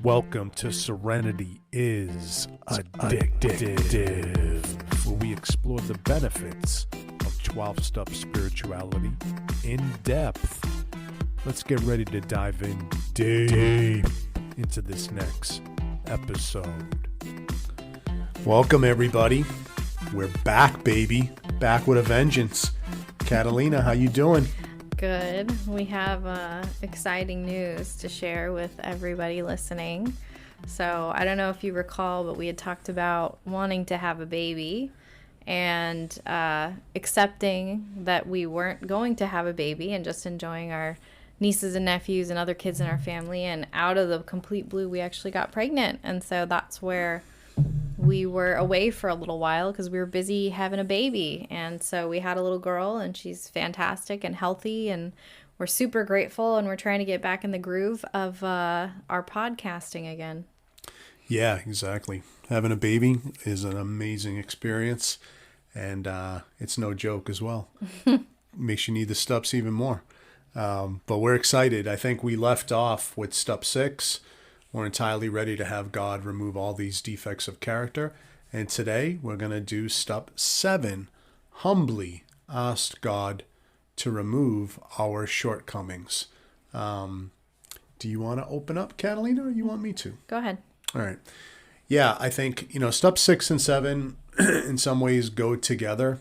Welcome to Serenity is Addictive, where we explore the benefits of 12-step spirituality in depth. Let's get ready to dive in deep into this next episode. Welcome, everybody. We're back, baby. Back with a vengeance. Catalina, how you doing? Good. We have exciting news to share with everybody listening. So I don't know if you recall, but we had talked about wanting to have a baby and accepting that we weren't going to have a baby and just enjoying our nieces and nephews and other kids in our family. And out of the complete blue, we actually got pregnant. And so that's where we were away for a little while because we were busy having a baby. And so we had a little girl, and she's fantastic and healthy, and we're super grateful, and we're trying to get back in the groove of our podcasting again. Yeah, exactly. Having a baby is an amazing experience, and it's no joke as well. Makes you need the steps even more. But we're excited. I think we left off with step 6. We're entirely ready to have God remove all these defects of character. And today we're going to do step 7. Humbly ask God to remove our shortcomings. Do you want to open up, Catalina, or you want me to? Go ahead. All right. Yeah, I think, step 6 and 7 in some ways go together.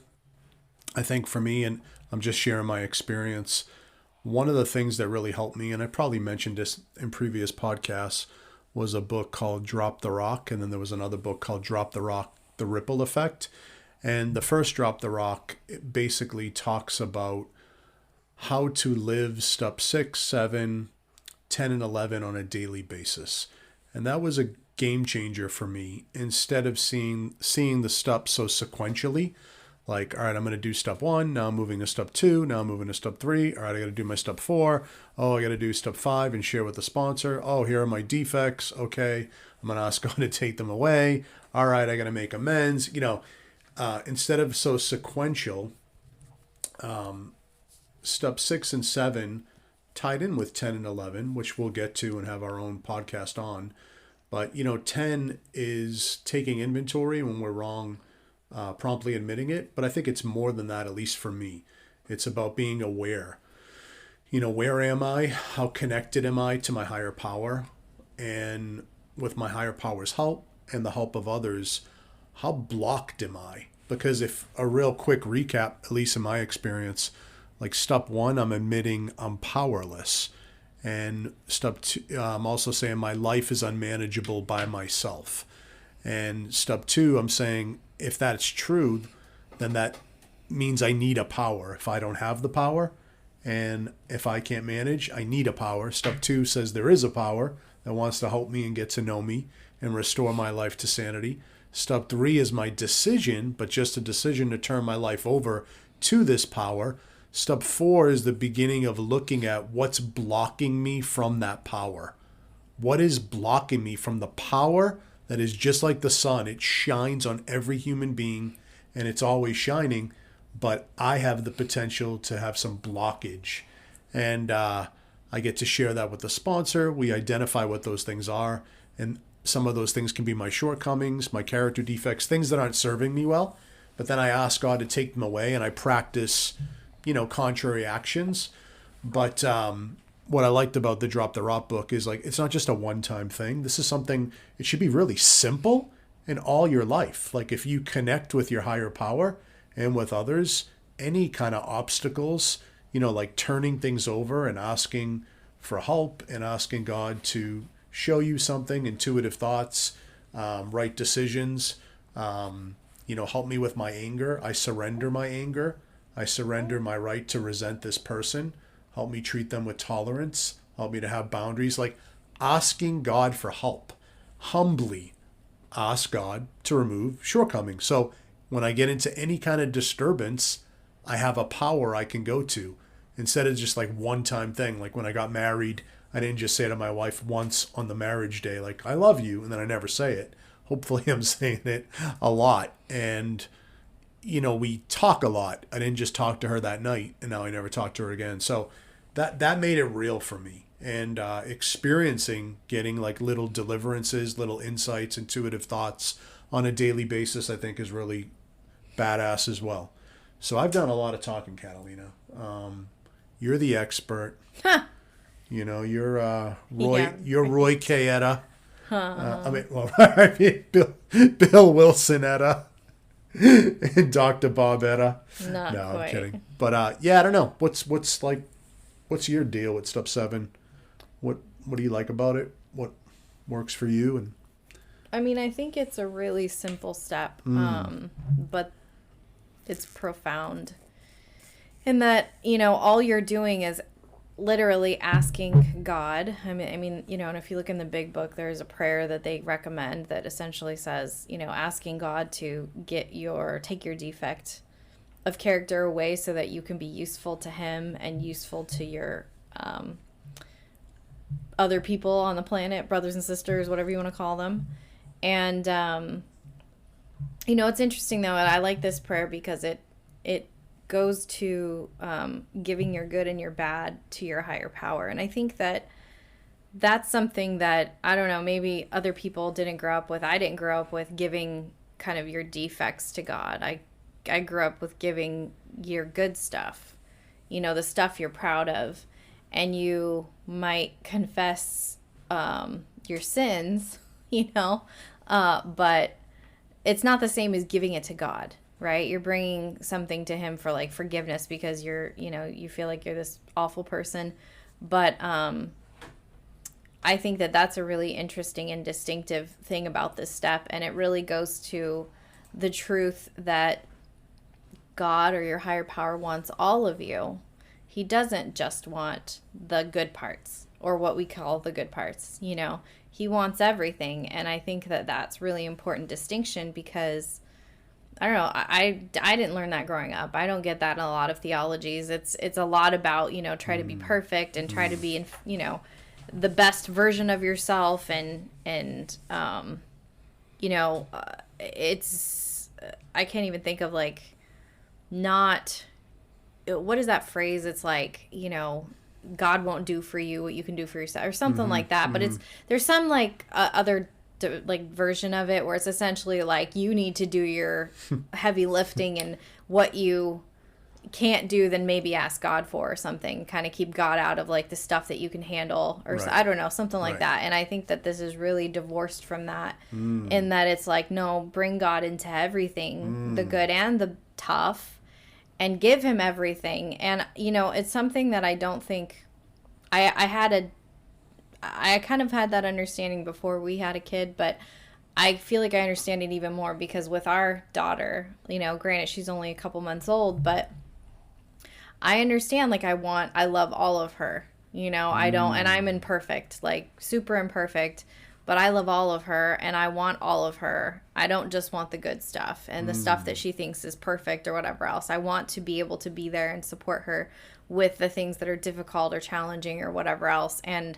I think for me, and I'm just sharing my experience, one of the things that really helped me, and I probably mentioned this in previous podcasts, was a book called Drop the Rock. And then there was another book called Drop the Rock, The Ripple Effect. And the first Drop the Rock, it basically talks about how to live step 6, 7, 10, and 11 on a daily basis. And that was a game changer for me. Instead of seeing the steps so sequentially, like, all right, I'm going to do step 1. Now I'm moving to step 2. Now I'm moving to step 3. All right, I got to do my step 4. Oh, I got to do step 5 and share with the sponsor. Oh, here are my defects. Okay, I'm going to ask God to take them away. All right, I got to make amends. Instead of so sequential, step 6 and 7 tied in with 10 and 11, which we'll get to and have our own podcast on. But, 10 is taking inventory when we're wrong, promptly admitting it. But I think it's more than that, at least for me. It's about being aware. Where am I? How connected am I to my higher power? And with my higher power's help and the help of others, how blocked am I? Because if a real quick recap, at least in my experience, like step 1, I'm admitting I'm powerless. And step 2, I'm also saying my life is unmanageable by myself. And step 2, I'm saying, if that's true, then that means I need a power. If I don't have the power, and if I can't manage, I need a power. Step 2 says there is a power that wants to help me and get to know me and restore my life to sanity. Step 3 is my decision, but just a decision to turn my life over to this power. Step 4 is the beginning of looking at what's blocking me from that power. What is blocking me from the power that is just like the sun? It shines on every human being, and it's always shining, but I have the potential to have some blockage. And I get to share that with the sponsor. We identify what those things are, and some of those things can be my shortcomings, my character defects, things that aren't serving me well. But then I ask God to take them away, and I practice, contrary actions. But what I liked about the Drop the Rock book is, like, it's not just a one-time thing. This is something, it should be really simple in all your life. Like, if you connect with your higher power and with others, any kind of obstacles, like turning things over and asking for help and asking God to show you something, intuitive thoughts, right decisions, help me with my anger. I surrender my anger. I surrender my right to resent this person. Help me treat them with tolerance. Help me to have boundaries. Like, asking God for help. Humbly ask God to remove shortcomings. So when I get into any kind of disturbance, I have a power I can go to instead of just like one-time thing. Like when I got married, I didn't just say to my wife once on the marriage day, like, I love you, and then I never say it. Hopefully I'm saying it a lot. And we talk a lot. I didn't just talk to her that night, and now I never talk to her again. So that made it real for me. and experiencing, getting like little deliverances, little insights, intuitive thoughts on a daily basis, I think is really badass as well. So I've done a lot of talking, Catalina. You're the expert. You know, you're Roy. Yeah. You're Roy K. Etta. I mean, well, I mean, Bill Wilson Etta and Dr. Bob Etta. Not No, quite. I'm kidding. But yeah, I don't know. What's your deal with Step 7? What do you like about it? What works for you? And I mean, I think it's a really simple step, but it's profound. In that, all you're doing is literally asking God. I mean, and if you look in the big book, there's a prayer that they recommend that essentially says, asking God to take your defect of character away so that you can be useful to him and useful to your other people on the planet, brothers and sisters, whatever you want to call them. And it's interesting though, and I like this prayer because it goes to giving your good and your bad to your higher power. And I think that that's something that, I don't know, maybe other people didn't grow up with. I didn't grow up with giving kind of your defects to God. I grew up with giving your good stuff, the stuff you're proud of. And you might confess your sins, but it's not the same as giving it to God, right? You're bringing something to him for like forgiveness because you feel like you're this awful person. But I think that that's a really interesting and distinctive thing about this step. And it really goes to the truth that God or your higher power wants all of you. He doesn't just want the good parts or what we call the good parts. He wants everything. And I think that that's really important distinction because I don't know. I didn't learn that growing up. I don't get that in a lot of theologies. It's a lot about, try to be perfect and try to be, the best version of yourself. And it's, I can't even think of like not, what is that phrase? It's like, God won't do for you what you can do for yourself or something like that. But there's some like other like version of it where it's essentially like you need to do your heavy lifting, and what you can't do, then maybe ask God for or something. Kind of keep God out of like the stuff that you can handle, or Right. I don't know, something like Right. that. And I think that this is really divorced from that, in that it's like, no, bring God into everything, the good and the tough, and give him everything. And it's something that I don't think I kind of had that understanding before we had a kid, but I feel like I understand it even more because with our daughter, granted she's only a couple months old, but I understand, like, I love all of her, I don't, and I'm imperfect, like super imperfect, but I love all of her and I want all of her. I don't just want the good stuff and the stuff that she thinks is perfect or whatever else. I want to be able to be there and support her with the things that are difficult or challenging or whatever else. And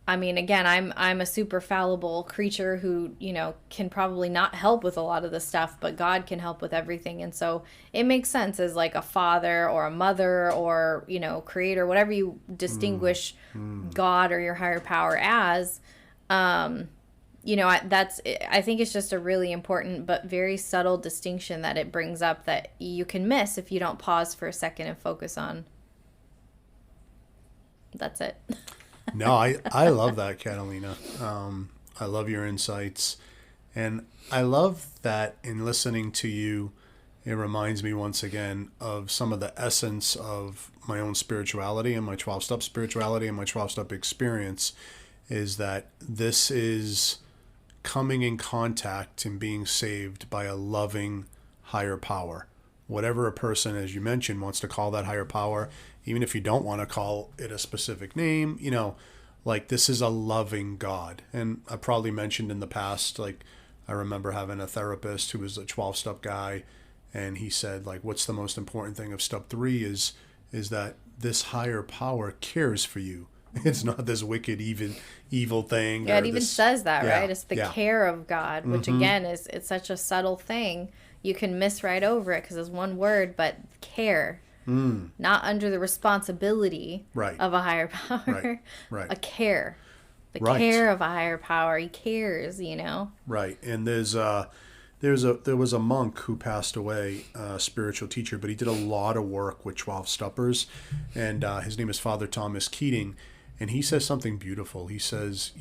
I mean, again, I'm a super fallible creature who, can probably not help with a lot of the stuff, but God can help with everything. And so it makes sense as like a father or a mother or, creator, whatever you distinguish God or your higher power as, I think it's just a really important but very subtle distinction that it brings up that you can miss if you don't pause for a second and focus on. That's it. No, I love that, Catalina. I love your insights. And I love that in listening to you, it reminds me once again of some of the essence of my own spirituality and my 12-step spirituality and my 12-step experience is that this is coming in contact and being saved by a loving higher power. Whatever a person, as you mentioned, wants to call that higher power, even if you don't want to call it a specific name, like this is a loving God. And I probably mentioned in the past, like I remember having a therapist who was a 12-step guy, and he said, like, what's the most important thing of step 3 is that this higher power cares for you. It's not this wicked, evil thing. Yeah, it even says that, Yeah, right? It's the yeah. care of God, which again it's such a subtle thing. You can miss right over it because it's one word, but care. not under the responsibility Right. of a higher power, Right. Right. a care. The Right. care of a higher power. He cares, you know? Right. And there was a monk who passed away, a spiritual teacher, but he did a lot of work with 12 steppers, and his name is Father Thomas Keating, and he says something beautiful. He says,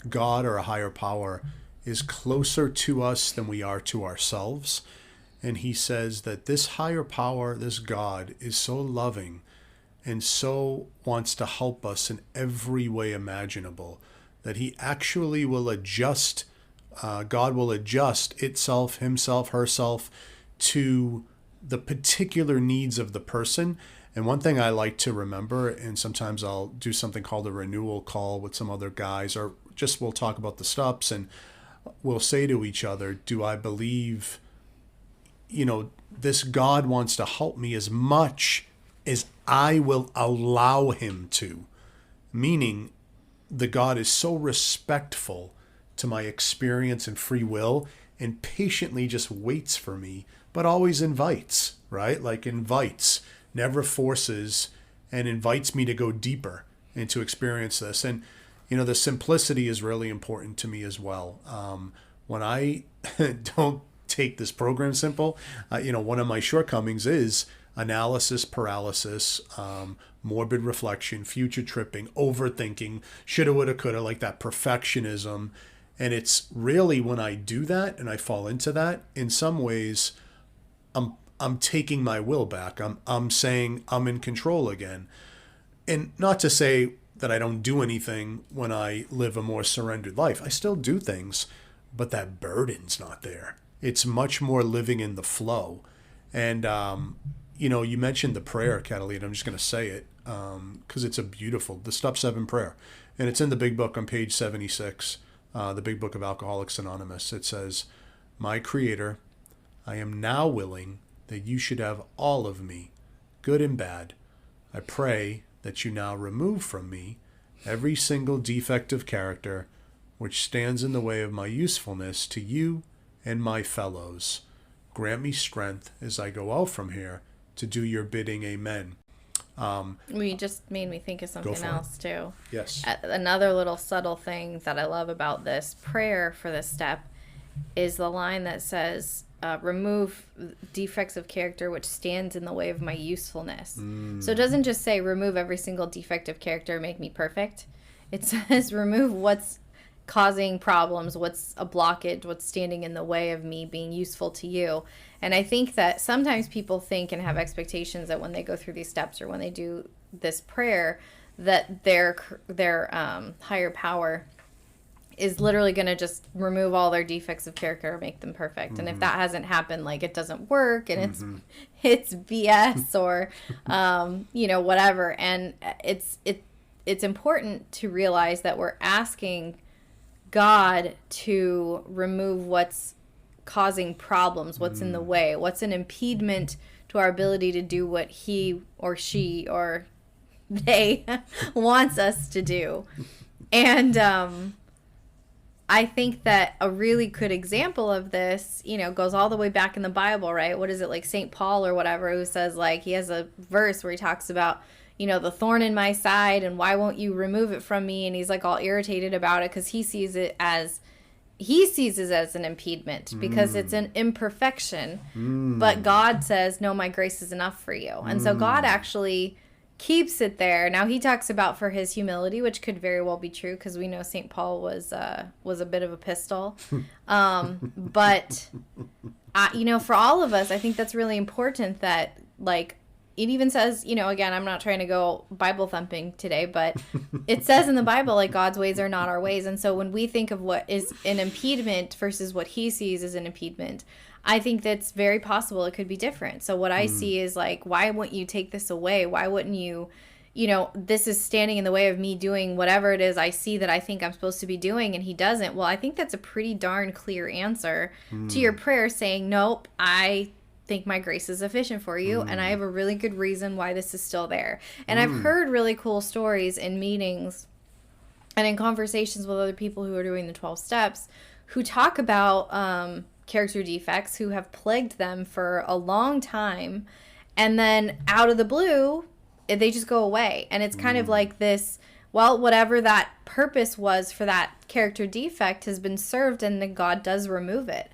God or a higher power is closer to us than we are to ourselves. And he says that this higher power, this God, is so loving and so wants to help us in every way imaginable that he actually will adjust, God will adjust itself, himself, herself to the particular needs of the person. And one thing I like to remember, and sometimes I'll do something called a renewal call with some other guys, or just we'll talk about the steps, and we'll say to each other, do I believe, this God wants to help me as much as I will allow him to? Meaning, the God is so respectful to my experience and free will and patiently just waits for me, but always invites, right? Like invites, never forces, and invites me to go deeper and to experience this. And, the simplicity is really important to me as well. When I don't take this program simple, one of my shortcomings is analysis paralysis, morbid reflection, future tripping, overthinking, shoulda, woulda, coulda, like that perfectionism. And it's really when I do that and I fall into that, in some ways, I'm taking my will back. I'm saying I'm in control again. And not to say that I don't do anything when I live a more surrendered life. I still do things, but that burden's not there. It's much more living in the flow. And, you mentioned the prayer, Catalina. I'm just going to say it because it's the Step 7 prayer. And it's in the big book on page 76, the big book of Alcoholics Anonymous. It says, "My Creator, I am now willing that you should have all of me, good and bad. I pray that you now remove from me every single defect of character which stands in the way of my usefulness to you and my fellows. Grant me strength as I go out from here to do your bidding. Amen." You just made me think of something else too. Yes. Another little subtle thing that I love about this prayer for this step is the line that says, remove defects of character which stands in the way of my usefulness. So it doesn't just say remove every single defect of character, make me perfect. It says remove what's causing problems, what's a blockage, what's standing in the way of me being useful to you. And I think that sometimes people think and have expectations that when they go through these steps or when they do this prayer, that their higher power is literally going to just remove all their defects of character or make them perfect. And if that hasn't happened, like it doesn't work and it's BS or, whatever. And it's important to realize that we're asking God to remove what's causing problems, what's in the way, what's an impediment to our ability to do what he or she or they wants us to do. And I think that a really good example of this, goes all the way back in the Bible, right? What is it, like St. Paul or whatever, who says, like, he has a verse where he talks about, the thorn in my side and why won't you remove it from me? And he's like all irritated about it because he sees it as an impediment because it's an imperfection. But God says, no, my grace is enough for you. And so God actually keeps it there. Now he talks about for his humility, which could very well be true because we know St. Paul was a bit of a pistol. But for all of us, I think that's really important that, like, it even says, again, I'm not trying to go Bible thumping today, but it says in the Bible, like, God's ways are not our ways. And so when we think of what is an impediment versus what he sees as an impediment, I think that's very possible it could be different. So what I see is, like, why wouldn't you take this away? Why wouldn't you, this is standing in the way of me doing whatever it is I see that I think I'm supposed to be doing, and he doesn't. Well, I think that's a pretty darn clear answer to your prayer saying, nope, I think my grace is sufficient for you, and I have a really good reason why this is still there. And I've heard really cool stories in meetings and in conversations with other people who are doing the 12 steps who talk about character defects who have plagued them for a long time, And then out of the blue, they just go away. And it's kind of like this, well, whatever that purpose was for that character defect has been served, and then God does remove it.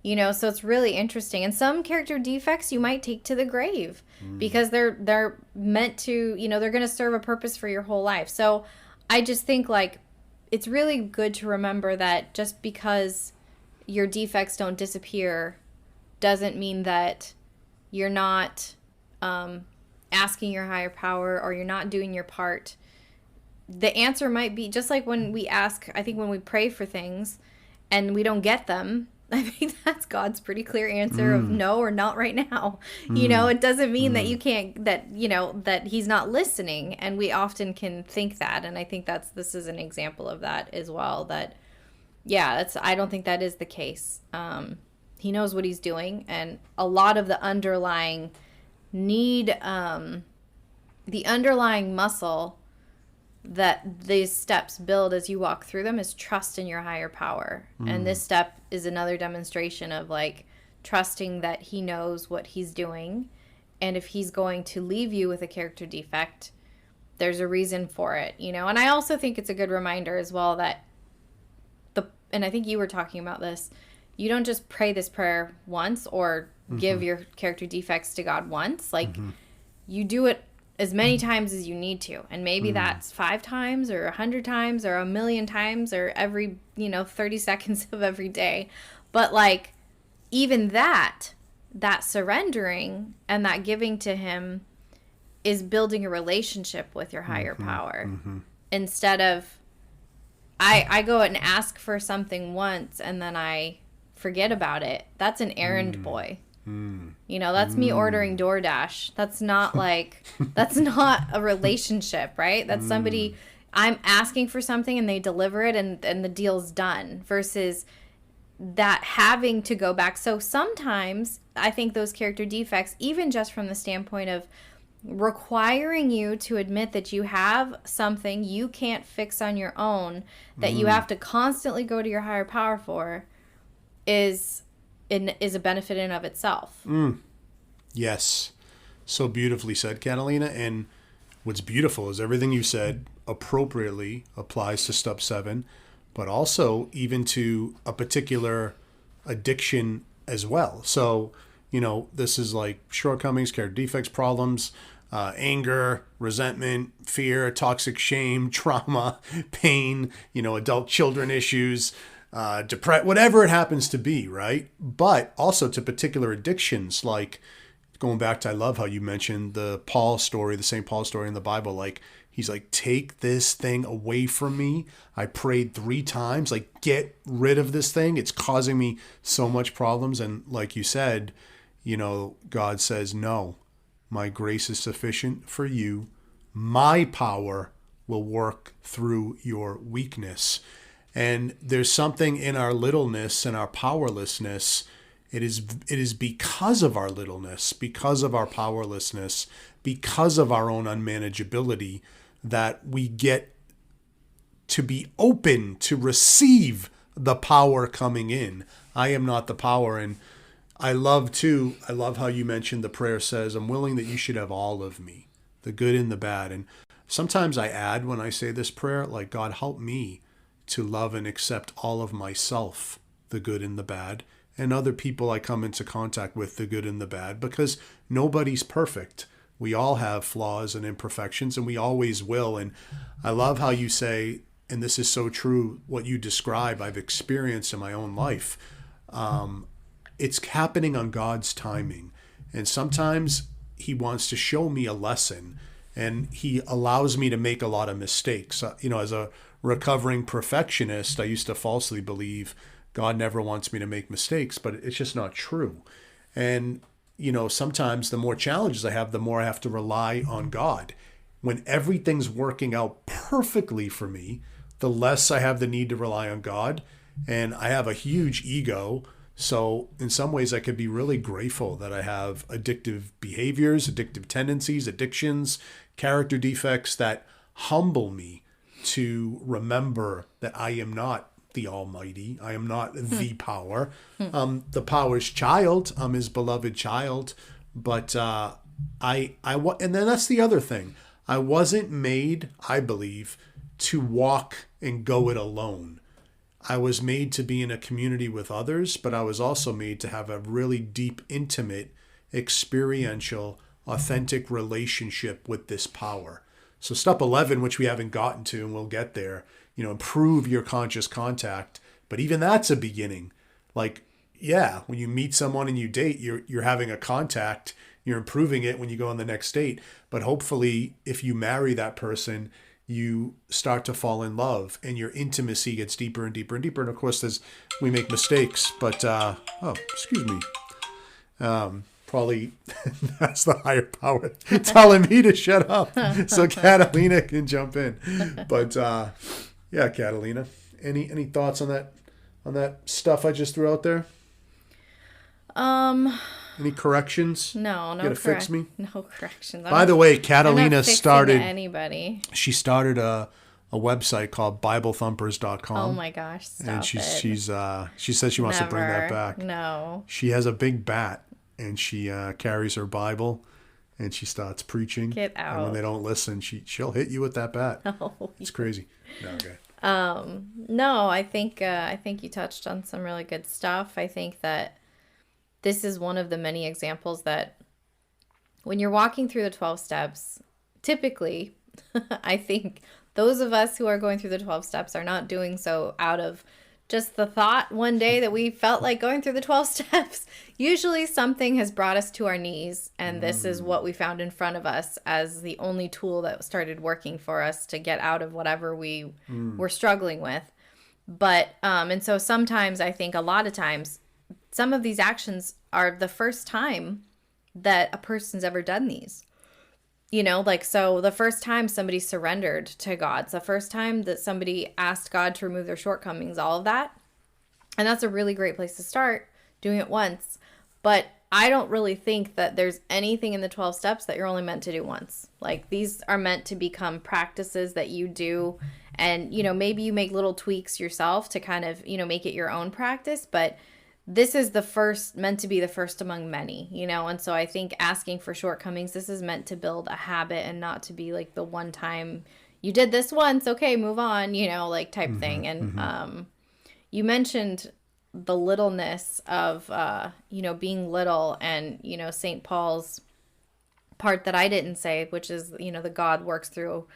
So it's really interesting. And some character defects you might take to the grave because they're meant to, they're going to serve a purpose for your whole life. So I just think like it's really good to remember that just because your defects don't disappear doesn't mean that you're not asking your higher power or you're not doing your part. The answer might be just like when we ask, I think when we pray for things and we don't get them, I think that's God's pretty clear answer of no or not right now. It doesn't mean that you can't, that he's not listening. And we often can think that. And I think this is an example of that as well. That, I don't think that is the case. He knows what he's doing. And a lot of the underlying the underlying muscle that these steps build as you walk through them is trust in your higher power. And this step is another demonstration of like trusting that he knows what he's doing. And if he's going to leave you with a character defect, there's a reason for it, And I also think it's a good reminder as well that and I think you were talking about this, you don't just pray this prayer once or give your character defects to God once. Like you do it as many times as you need to. And maybe that's 5 times or 100 times or 1,000,000 times or every, 30 seconds of every day. But like even that surrendering and that giving to him is building a relationship with your higher power. Instead of I go and ask for something once and then I forget about it. That's an errand boy. That's me ordering DoorDash. That's not like, that's not a relationship, right? That's somebody, I'm asking for something and they deliver it and the deal's done versus that having to go back. So sometimes I think those character defects, even just from the standpoint of requiring you to admit that you have something you can't fix on your own, that you have to constantly go to your higher power for, is a benefit in of itself. Yes. So beautifully said, Catalina. And what's beautiful is everything you said appropriately applies to step 7, but also even to a particular addiction as well. So, this is like shortcomings, character defects, problems, anger, resentment, fear, toxic shame, trauma, pain, adult children issues, whatever it happens to be, right? But also to particular addictions, like going back to, I love how you mentioned the St. Paul story in the Bible. Like, he's like, take this thing away from me. I prayed 3 times, like, get rid of this thing. It's causing me so much problems. And like you said, God says, no, my grace is sufficient for you. My power will work through your weakness. And there's something in our littleness and our powerlessness. It is because of our littleness, because of our powerlessness, because of our own unmanageability that we get to be open to receive the power coming in. I am not the power. And I love how you mentioned the prayer says, I'm willing that you should have all of me, the good and the bad. And sometimes I add when I say this prayer, like, God, help me to love and accept all of myself, the good and the bad, and other people I come into contact with, the good and the bad, because nobody's perfect. We all have flaws and imperfections, and we always will. And I love how you say, and this is so true, what you describe, I've experienced in my own life. It's happening on God's timing. And sometimes he wants to show me a lesson, and he allows me to make a lot of mistakes. As a recovering perfectionist, I used to falsely believe God never wants me to make mistakes, but it's just not true. And, sometimes the more challenges I have, the more I have to rely on God. When everything's working out perfectly for me, the less I have the need to rely on God. And I have a huge ego. So in some ways, I could be really grateful that I have addictive behaviors, addictive tendencies, addictions, character defects that humble me to remember that I am not the Almighty. I am not the power. The power's child. I'm his beloved child. But and then that's the other thing. I wasn't made, I believe, to walk and go it alone. I was made to be in a community with others, but I was also made to have a really deep, intimate, experiential, authentic relationship with this power. So step 11, which we haven't gotten to, and we'll get there, improve your conscious contact. But even that's a beginning. Like, yeah, when you meet someone and you date, you're having a contact, you're improving it when you go on the next date. But hopefully, if you marry that person, you start to fall in love and your intimacy gets deeper and deeper and deeper. And of course, we make mistakes, but, excuse me. Probably that's the higher power telling me to shut up so Catalina can jump in. But, yeah, Catalina, any thoughts on that stuff I just threw out there? Any corrections? No, you gotta fix me. No corrections. By the way, Catalina started. Anybody? She started a website called BibleThumpers.com. Oh my gosh! Stop and she says she wants to bring that back. No. She has a big bat and she carries her Bible and she starts preaching. Get out! And when they don't listen, she'll hit you with that bat. Oh, it's crazy. No, okay. No, I think you touched on some really good stuff. I think that this is one of the many examples that when you're walking through the 12 steps, typically, I think those of us who are going through the 12 steps are not doing so out of just the thought one day that we felt like going through the 12 steps. Usually something has brought us to our knees, and this is what we found in front of us as the only tool that started working for us to get out of whatever we were struggling with. But, and so sometimes I think a lot of times, some of these actions are the first time that a person's ever done these. So the first time somebody surrendered to God, it's the first time that somebody asked God to remove their shortcomings, all of that. And that's a really great place to start, doing it once. But I don't really think that there's anything in the 12 steps that you're only meant to do once. Like, these are meant to become practices that you do. And, maybe you make little tweaks yourself to kind of, make it your own practice. But this is meant to be the first among many, and so I think asking for shortcomings, this is meant to build a habit and not to be like the one time you did this once, okay, move on, type thing. And you mentioned the littleness of, being little and, St. Paul's part that I didn't say, which is, the God works through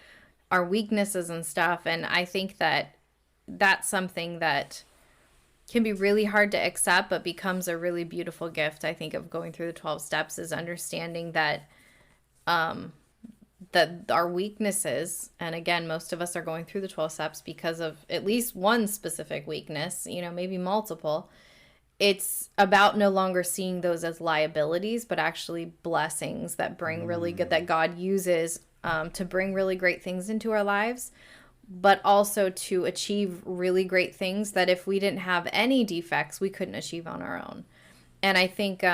our weaknesses and stuff. And I think that that's something that can be really hard to accept, but becomes a really beautiful gift, I think, of going through the 12 steps, is understanding that that our weaknesses, and again, most of us are going through the 12 steps because of at least one specific weakness, maybe multiple. It's about no longer seeing those as liabilities, but actually blessings that bring really good, that God uses to bring really great things into our lives, but also to achieve really great things that if we didn't have any defects, we couldn't achieve on our own. And I think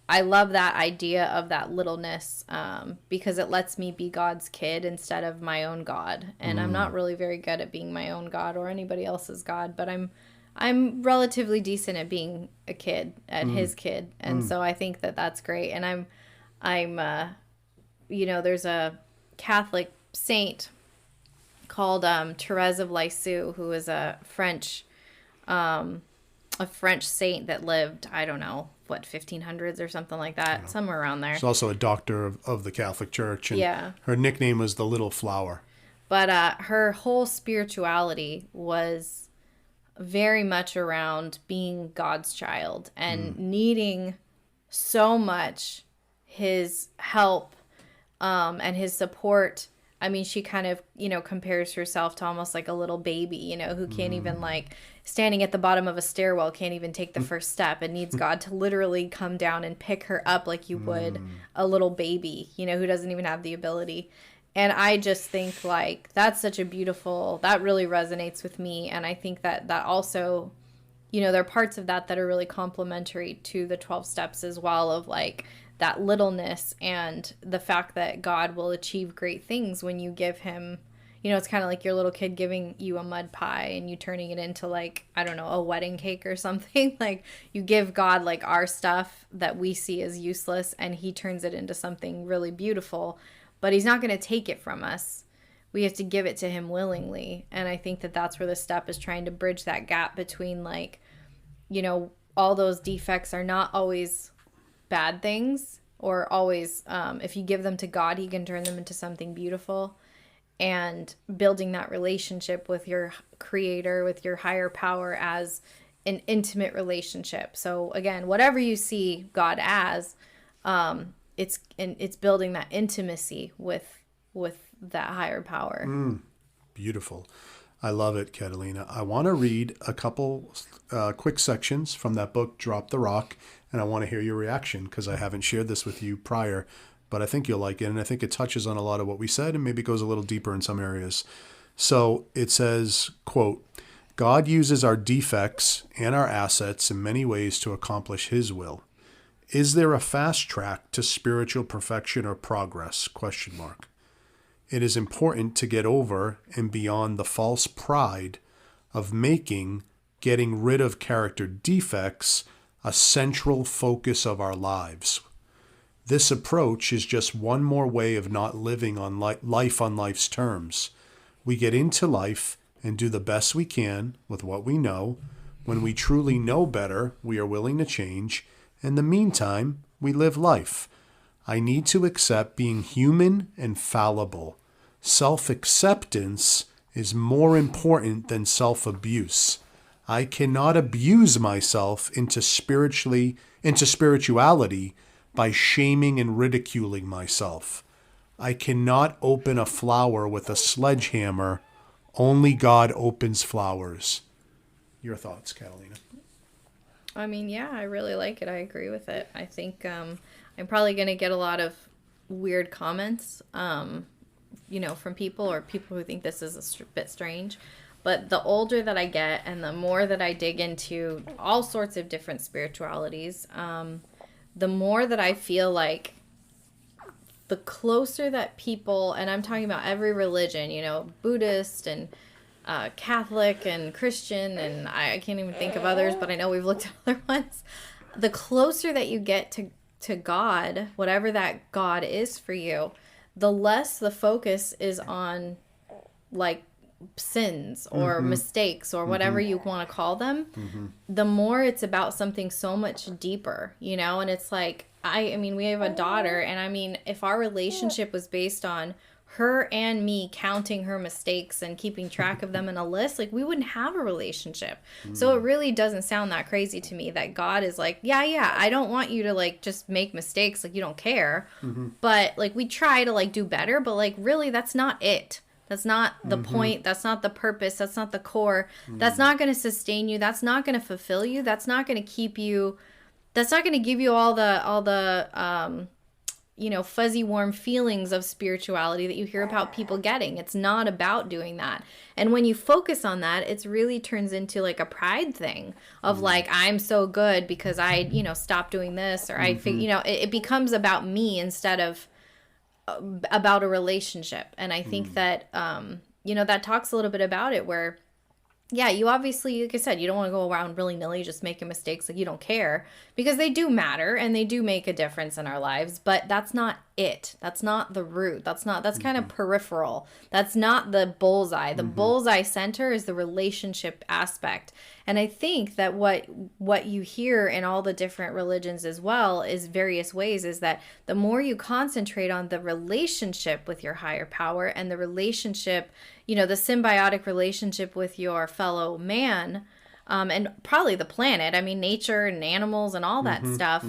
I love that idea of that littleness because it lets me be God's kid instead of my own God. And I'm not really very good at being my own God or anybody else's God, but I'm relatively decent at being a kid, at his kid. And so I think that that's great. And I'm there's a Catholic saint called Therese of Lisieux, who is a French saint that lived, I don't know, 1500s or something like that, somewhere around there. She's also a doctor of the Catholic Church, and her nickname was the Little Flower. But her whole spirituality was very much around being God's child and needing so much his help and his support. I mean, she kind of, compares herself to almost like a little baby, who can't even standing at the bottom of a stairwell, can't even take the first step and needs God to literally come down and pick her up like you would a little baby, who doesn't even have the ability. And I just think that's such a beautiful, that really resonates with me. And I think that also, there are parts of that are really complementary to the 12 steps as well, of that littleness and the fact that God will achieve great things when you give him, it's kind of like your little kid giving you a mud pie and you turning it into like, I don't know, a wedding cake or something. Like you give God like our stuff that we see as useless and he turns it into something really beautiful, but he's not going to take it from us. We have to give it to him willingly. And I think that that's where the step is trying to bridge that gap between like, all those defects are not always bad things, or always, if you give them to God, he can turn them into something beautiful. And building that relationship with your creator, with your higher power as an intimate relationship. So again, whatever you see God as, it's building that intimacy with that higher power. Beautiful. I love it, Catalina. I want to read a couple quick sections from that book, Drop the Rock, and I want to hear your reaction because I haven't shared this with you prior, but I think you'll like it, and I think it touches on a lot of what we said and maybe goes a little deeper in some areas. So it says, quote, God uses our defects and our assets in many ways to accomplish his will. Is there a fast track to spiritual perfection or progress? Question mark. It is important to get over and beyond the false pride of getting rid of character defects a central focus of our lives. This approach is just one more way of not living on life on life's terms. We get into life and do the best we can with what we know. When we truly know better, we are willing to change. In the meantime, we live life. I need to accept being human and fallible. Self-acceptance is more important than self-abuse. I cannot abuse myself into spirituality by shaming and ridiculing myself. I cannot open a flower with a sledgehammer. Only God opens flowers. Your thoughts, Catalina? I mean, yeah, I really like it. I agree with it. I think I'm probably going to get a lot of weird comments, from people or people who think this is a bit strange. But the older that I get and the more that I dig into all sorts of different spiritualities, the more that I feel like the closer that people, and I'm talking about every religion, Buddhist and Catholic and Christian, and I can't even think of others, but I know we've looked at other ones. The closer that you get to God, whatever that God is for you, the less the focus is on like sins or mistakes or whatever you want to call them, the more it's about something so much deeper, and it's like, I mean, we have a daughter, and I mean, if our relationship was based on her and me counting her mistakes and keeping track of them in a list, like we wouldn't have a relationship. So it really doesn't sound that crazy to me that God is like, yeah, I don't want you to like just make mistakes, like you don't care, but like we try to like do better, but like really that's not it. That's not the point. That's not the purpose. That's not the core. That's not going to sustain you. That's not going to fulfill you. That's not going to keep you. That's not going to give you all the fuzzy warm feelings of spirituality that you hear about people getting. It's not about doing that. And when you focus on that, it really turns into like a pride thing of like, I'm so good because I, stopped doing this, or it becomes about me instead of about a relationship. And I think that, that talks a little bit about it where, yeah, you obviously, like I said, you don't want to go around willy-nilly just making mistakes like you don't care, because they do matter and they do make a difference in our lives, but that's not it. That's not the root. That's kind of peripheral. That's not the bullseye. The bullseye center is the relationship aspect. And I think that what you hear in all the different religions as well is various ways is that the more you concentrate on the relationship with your higher power and the relationship, the symbiotic relationship with your fellow man, and probably the planet, I mean, nature and animals and all that stuff,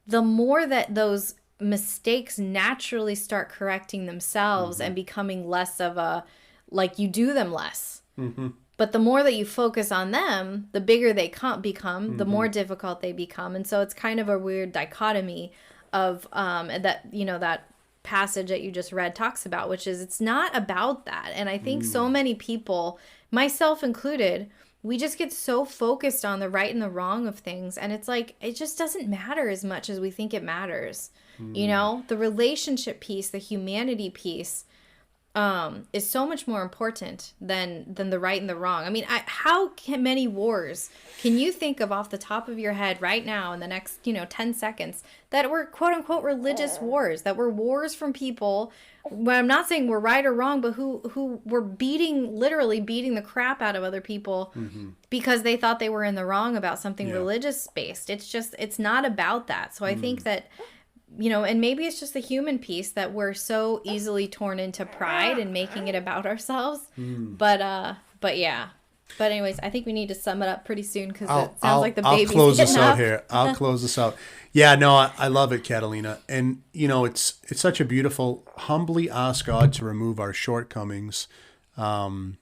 the more that those mistakes naturally start correcting themselves and becoming less of a, like you do them less. But the more that you focus on them, the bigger they become, the more difficult they become. And so it's kind of a weird dichotomy of that passage that you just read talks about, which is it's not about that. And I think so many people, myself included, we just get so focused on the right and the wrong of things. And it's like, it just doesn't matter as much as we think it matters. The relationship piece, the humanity piece, is so much more important than the right and the wrong. I mean, many wars can you think of off the top of your head right now in the next 10 seconds that were quote unquote religious wars, that were wars from people? Well, I'm not saying we're right or wrong, but who were literally beating the crap out of other people because they thought they were in the wrong about something religious based. It's not about that. So I think that, and maybe it's just the human piece that we're so easily torn into pride and making it about ourselves. But yeah. But anyways, I think we need to sum it up pretty soon because it sounds like the baby's I'll close this out up. here. I'll close this out. Yeah, no, I love it, Catalina. And, it's such a beautiful, humbly ask God to remove our shortcomings. Who's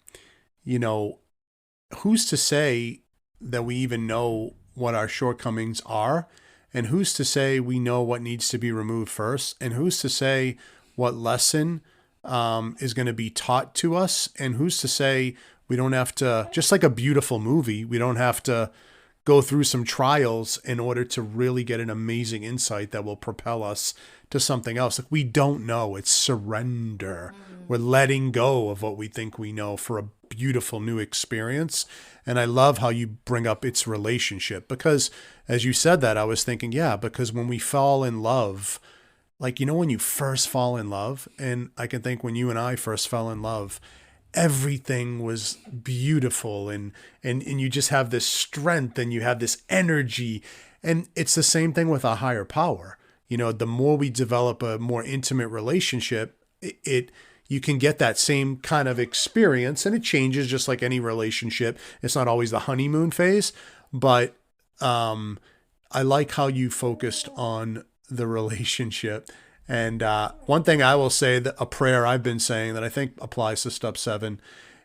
to say that we even know what our shortcomings are? And who's to say we know what needs to be removed first? And who's to say what lesson is going to be taught to us? And who's to say we don't have to, just like a beautiful movie, we don't have to go through some trials in order to really get an amazing insight that will propel us to something else. Like, we don't know. It's surrender. We're letting go of what we think we know for a beautiful new experience. And I love how you bring up its relationship, because as you said that, I was thinking, because when we fall in love, like, when you first fall in love, and I can think when you and I first fell in love, everything was beautiful and you just have this strength and you have this energy. And it's the same thing with a higher power. The more we develop a more intimate relationship, you can get that same kind of experience, and it changes just like any relationship. It's not always the honeymoon phase, but I like how you focused on the relationship. And one thing I will say, that a prayer I've been saying that I think applies to step 7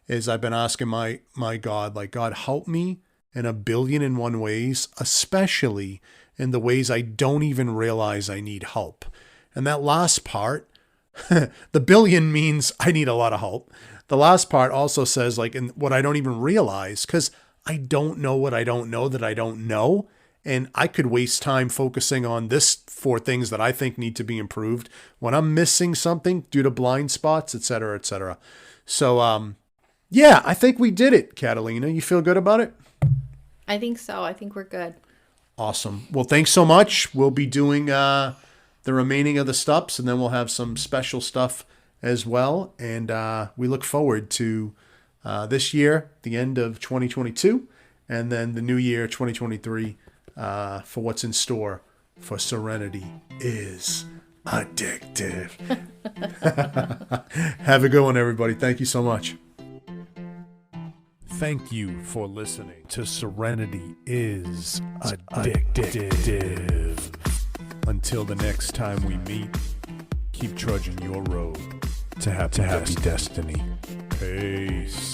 is I've been asking my God, like, God, help me in 1,000,000,001 ways, especially in the ways I don't even realize I need help. And that last part, the billion means I need a lot of help. The last part also says, like, in what I don't even realize, because I don't know what I don't know that I don't know. And I could waste time focusing on this 4 things that I think need to be improved when I'm missing something due to blind spots, et cetera, et cetera. So, I think we did it, Catalina. You feel good about it? I think so. I think we're good. Awesome. Well, thanks so much. We'll be doing the remaining of the steps, and then we'll have some special stuff as well. And we look forward to this year, the end of 2022, and then the new year, 2023, for what's in store for Serenity is Addictive. Have a good one, everybody. Thank you so much. Thank you for listening to Serenity is Addictive. Until the next time we meet, keep trudging your road to happy destiny. Peace.